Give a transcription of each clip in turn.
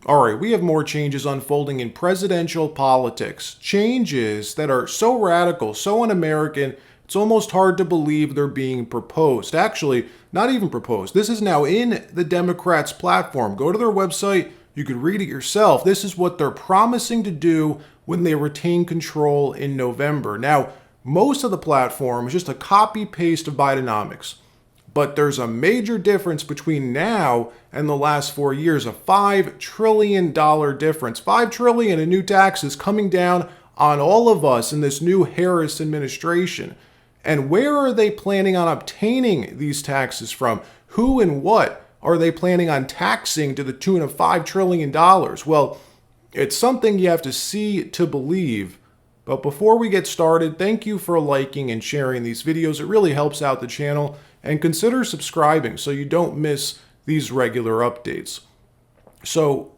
All right, we have more changes unfolding in presidential politics. Changes that are so radical, so un-American, it's almost hard to believe they're being proposed. Actually, not even proposed. This is now in the Democrats' platform. Go to their website. You can read it yourself. This is what they're promising to do when they retain control in November. Now, most of the platform is just a copy-paste of Bidenomics. But there's a major difference between now and the last 4 years, a $5 trillion difference. $5 trillion in new taxes coming down on all of us in this new Harris administration. And where are they planning on obtaining these taxes from? Who and what are they planning on taxing to the tune of $5 trillion? Well, it's something you have to see to believe. But before we get started, thank you for liking and sharing these videos. It really helps out the channel. And consider subscribing so you don't miss these regular updates. So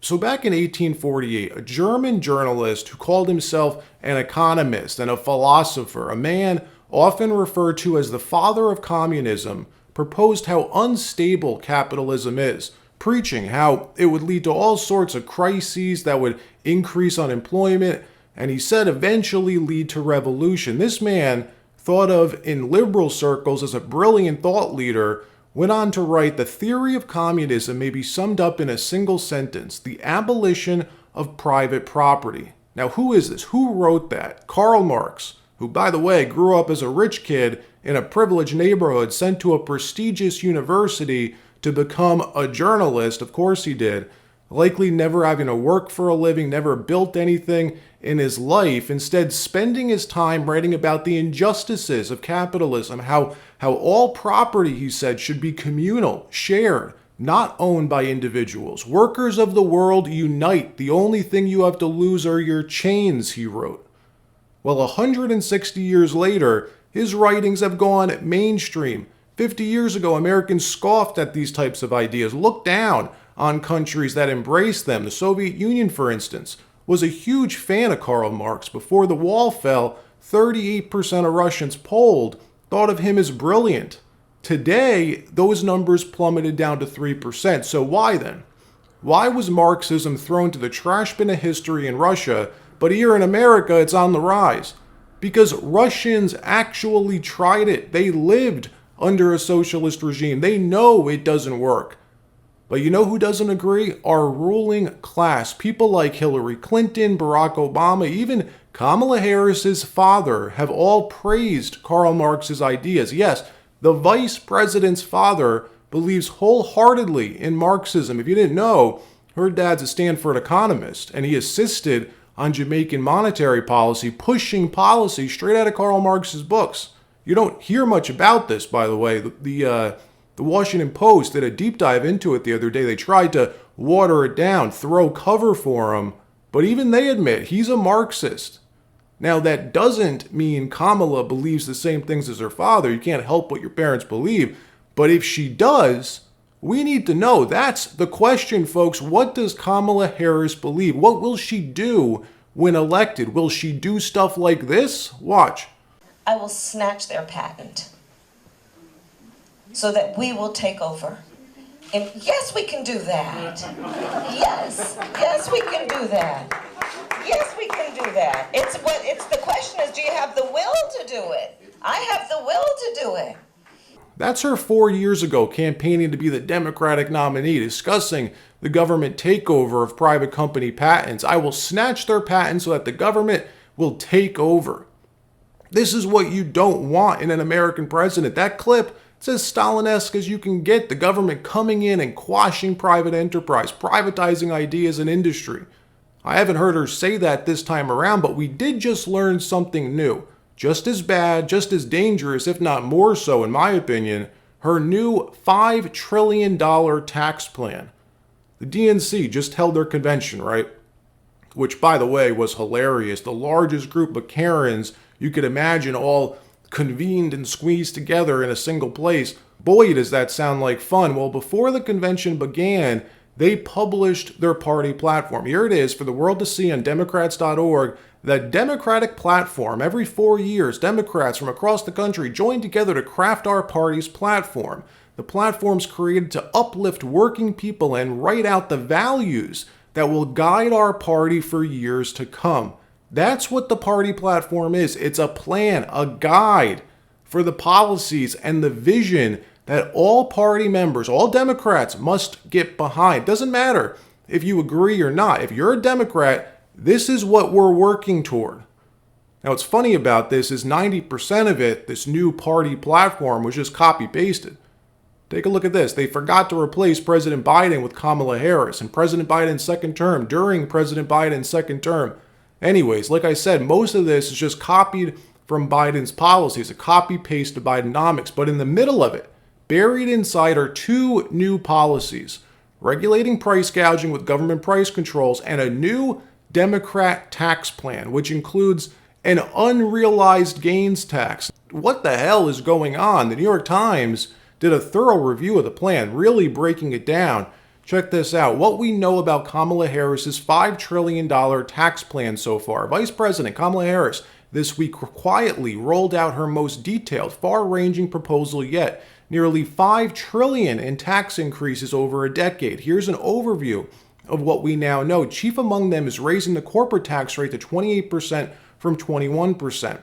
back in 1848, a German journalist who called himself an economist and a philosopher, a man often referred to as the father of communism, proposed how unstable capitalism is, preaching how it would lead to all sorts of crises that would increase unemployment, and he said eventually lead to revolution. This man, thought of in liberal circles as a brilliant thought leader, went on to write, "The theory of communism may be summed up in a single sentence: the abolition of private property." Now, who is this? Who wrote that? Karl Marx, who, by the way, grew up as a rich kid in a privileged neighborhood, sent to a prestigious university to become a journalist. Of course he did. Likely never having to work for a living, never built anything in his life, instead spending his time writing about the injustices of capitalism, how all property, he said, should be communal, shared, not owned by individuals. "Workers of the world, unite. The only thing you have to lose are your chains," he wrote. Well, 160 years later, his writings have gone mainstream. 50 years ago, Americans scoffed at these types of ideas, looked down on countries that embraced them. The Soviet Union, for instance, was a huge fan of Karl Marx. Before the wall fell, 38% of Russians polled thought of him as brilliant. Today, those numbers plummeted down to 3%. So why then? Why was Marxism thrown to the trash bin of history in Russia, but here in America it's on the rise? Because Russians actually tried it. They lived under a socialist regime. They know it doesn't work. But you know who doesn't agree? Our ruling class. People like Hillary Clinton, Barack Obama, even Kamala Harris's father have all praised Karl Marx's ideas. Yes, the vice president's father believes wholeheartedly in Marxism. If you didn't know, her dad's a Stanford economist, and he assisted on Jamaican monetary policy, pushing policy straight out of Karl Marx's books. You don't hear much about this, by the way. The Washington Post did a deep dive into it the other day. They tried to water it down, throw cover for him, but even they admit he's a Marxist. Now, that doesn't mean Kamala believes the same things as her father. You can't help what your parents believe. But if she does, we need to know. That's the question, folks. What does Kamala Harris believe? What will she do when elected? Will she do stuff like this? Watch. "I will snatch their patent so that we will take over." And yes, we can do that. Yes, we can do that. Yes, we can do that. The question is, do you have the will to do it? I have the will to do it. That's her 4 years ago campaigning to be the Democratic nominee, discussing the government takeover of private company patents. "I will snatch their patents so that the government will take over." This is what you don't want in an American president. That clip, it's as Stalin-esque as you can get. The government coming in and quashing private enterprise, privatizing ideas and industry. I haven't heard her say that this time around, but we did just learn something new. Just as bad, just as dangerous, if not more so, in my opinion, her new $5 trillion tax plan. The DNC just held their convention, right? Which, by the way, was hilarious. The largest group of Karens you could imagine, all convened and squeezed together in a single place. Boy, does that sound like fun. Well, before the convention began, they published their party platform. Here it is for the world to see on Democrats.org. The Democratic platform. Every 4 years, Democrats from across the country join together to craft our party's platform. The platform's created to uplift working people and write out the values that will guide our party for years to come. That's what the party platform is. It's a plan, a guide for the policies and the vision that all party members, all Democrats must get behind. Doesn't matter if you agree or not. If you're a Democrat, this is what we're working toward. Now, what's funny about this is 90% of it, this new party platform, was just copy-pasted. Take a look at this. They forgot to replace President Biden with Kamala Harris in President Biden's second term, during President Biden's second term. Anyways, like I said, most of this is just copied from Biden's policies, a copy-paste of Bidenomics. But in the middle of it, buried inside, are two new policies: regulating price gouging with government price controls, and a new Democrat tax plan, which includes an unrealized gains tax. What the hell is going on? The New York Times did a thorough review of the plan, really breaking it down. Check this out. What we know about Kamala Harris's $5 trillion tax plan so far. Vice President Kamala Harris this week quietly rolled out her most detailed, far-ranging proposal yet. Nearly $5 trillion in tax increases over a decade. Here's an overview of what we now know. Chief among them is raising the corporate tax rate to 28% from 21%,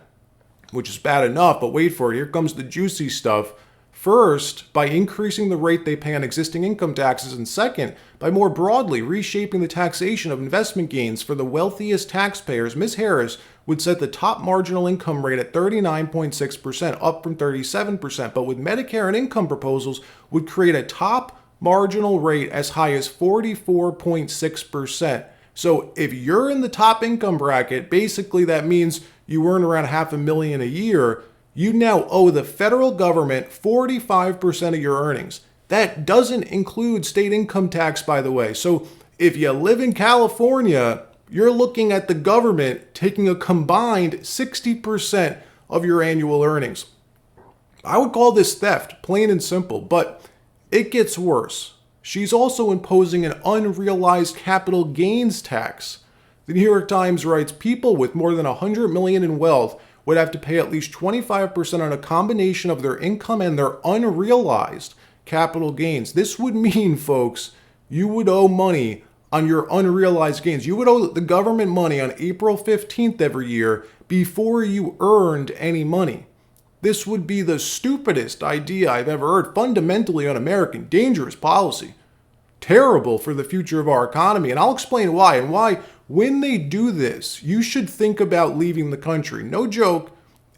which is bad enough, but wait for it. Here comes the juicy stuff. First, by increasing the rate they pay on existing income taxes, and second, by more broadly reshaping the taxation of investment gains for the wealthiest taxpayers. Ms. Harris would set the top marginal income rate at 39.6%, up from 37%, but with Medicare and income proposals would create a top marginal rate as high as 44.6%. So if you're in the top income bracket, basically that means you earn around $500,000 a year. You now owe the federal government 45% of your earnings. That doesn't include state income tax, by the way. So if you live in California, you're looking at the government taking a combined 60% of your annual earnings. I would call this theft, plain and simple, but it gets worse. She's also imposing an unrealized capital gains tax. The New York Times writes, people with more than $100 million in wealth would have to pay at least 25% on a combination of their income and their unrealized capital gains. This would mean, folks, you would owe money on your unrealized gains. You would owe the government money on April 15th every year before you earned any money. This would be the stupidest idea I've ever heard. Fundamentally un-American, dangerous policy. Terrible for the future of our economy. And I'll explain why, and why when they do this, you should think about leaving the country. No joke,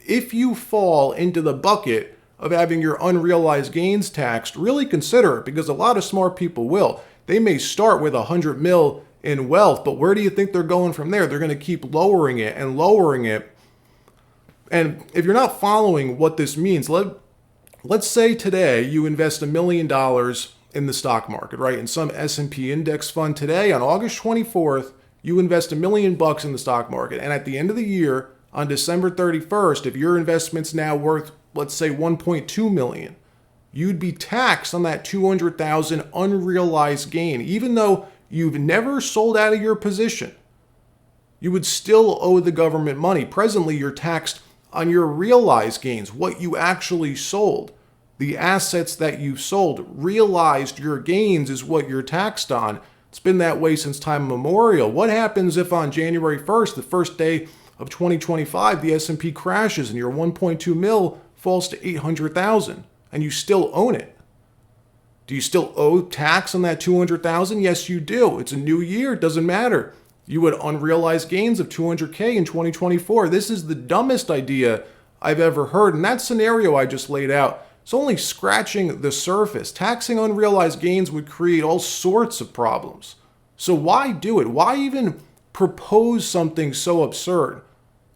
if you fall into the bucket of having your unrealized gains taxed, really consider it, because a lot of smart people will. They may start with $100 million in wealth, but where do you think they're going from there? They're going to keep lowering it and lowering it. And if you're not following what this means, let's say today you invest $1 million in the stock market, right? In some S&P index fund today, on August 24th, you invest $1 million in the stock market. And at the end of the year, on December 31st, if your investment's now worth, let's say, $1.2 million, you'd be taxed on that $200,000 unrealized gain. Even though you've never sold out of your position, you would still owe the government money. Presently, you're taxed on your realized gains, what you actually sold. The assets that you sold, realized your gains is what you're taxed on. It's been that way since time immemorial. What happens if on January 1st, the first day of 2025, the S&P crashes and your 1.2 mil falls to 800,000 and you still own it? Do you still owe tax on that 200,000? Yes, you do. It's a new year. It doesn't matter. You had unrealized gains of 200K in 2024. This is the dumbest idea I've ever heard. And that scenario I just laid out, it's only scratching the surface. Taxing unrealized gains would create all sorts of problems. So why do it? Why even propose something so absurd?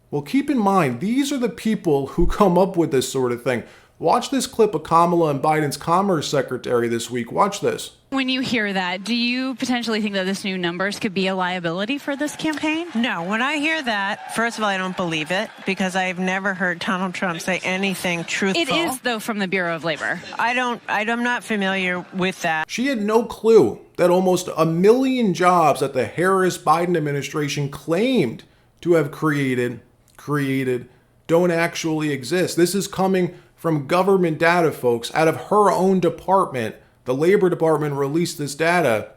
Well, keep in mind, these are the people who come up with this sort of thing. Watch this clip of Kamala and Biden's Commerce Secretary this week. Watch this. When you hear that, do you potentially think that this new numbers could be a liability for this campaign? No, when I hear that, first of all, I don't believe it, because I've never heard Donald Trump say anything truthful. It is, though, from the Bureau of Labor. I'm not familiar with that. She had no clue that almost 1 million jobs that the Harris-Biden administration claimed to have created don't actually exist. This is coming from government data, folks, out of her own department. The Labor Department released this data.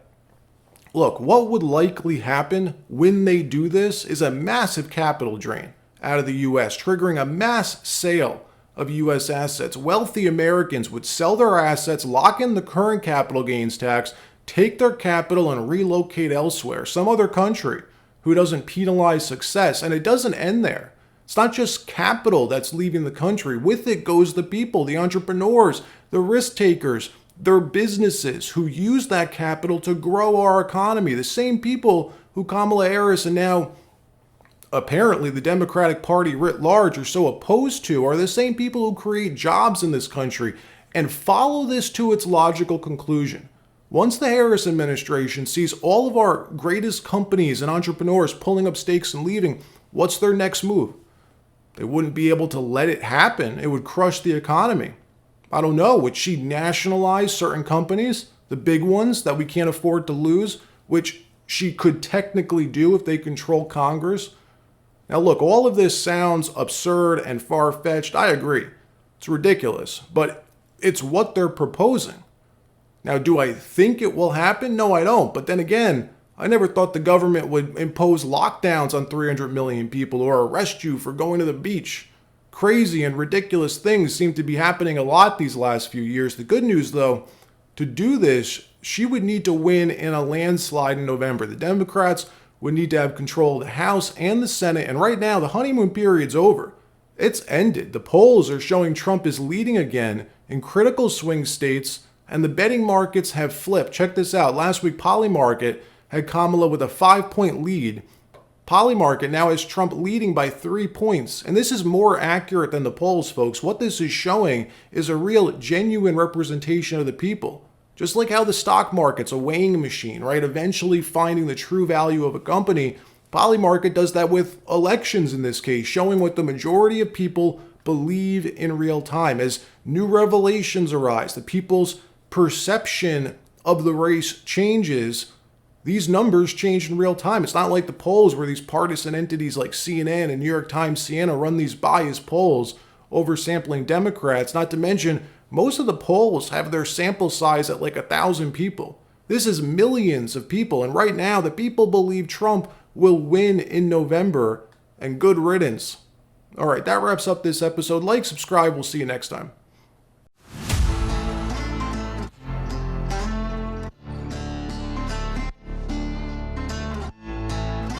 Look, what would likely happen when they do this is a massive capital drain out of the U.S., triggering a mass sale of U.S. assets. Wealthy Americans would sell their assets, lock in the current capital gains tax, take their capital and relocate elsewhere, some other country who doesn't penalize success. And it doesn't end there. It's not just capital that's leaving the country. With it goes the people, the entrepreneurs, the risk takers, their businesses who use that capital to grow our economy. The same people who Kamala Harris and now apparently the Democratic Party writ large are so opposed to are the same people who create jobs in this country. And follow this to its logical conclusion. Once the Harris administration sees all of our greatest companies and entrepreneurs pulling up stakes and leaving, what's their next move? They wouldn't be able to let it happen. It would crush the economy. I don't know. Would she nationalize certain companies, the big ones that we can't afford to lose, which she could technically do if they control Congress? Now, look, all of this sounds absurd and far-fetched. I agree. It's ridiculous, but it's what they're proposing. Now, do I think it will happen? No, I don't. But then again, I never thought the government would impose lockdowns on 300 million people or arrest you for going to the beach. Crazy and ridiculous things seem to be happening a lot these last few years. The good news, though, to do this, she would need to win in a landslide in November. The Democrats would need to have control of the House and the Senate. And right now, the honeymoon period's over. It's ended. The polls are showing Trump is leading again in critical swing states, and the betting markets have flipped. Check this out. Last week, Polymarket had Kamala with a 5-point lead. Polymarket now has Trump leading by 3 points. And this is more accurate than the polls, folks. What this is showing is a real, genuine representation of the people. Just like how the stock market's a weighing machine, right? Eventually finding the true value of a company. Polymarket does that with elections in this case, showing what the majority of people believe in real time. As new revelations arise, the people's perception of the race changes. These numbers change in real time. It's not like the polls where these partisan entities like CNN and New York Times Siena run these biased polls oversampling Democrats. Not to mention, most of the polls have their sample size at like 1,000 people. This is millions of people. And right now, the people believe Trump will win in November. And good riddance. All right, that wraps up this episode. Like, subscribe. We'll see you next time.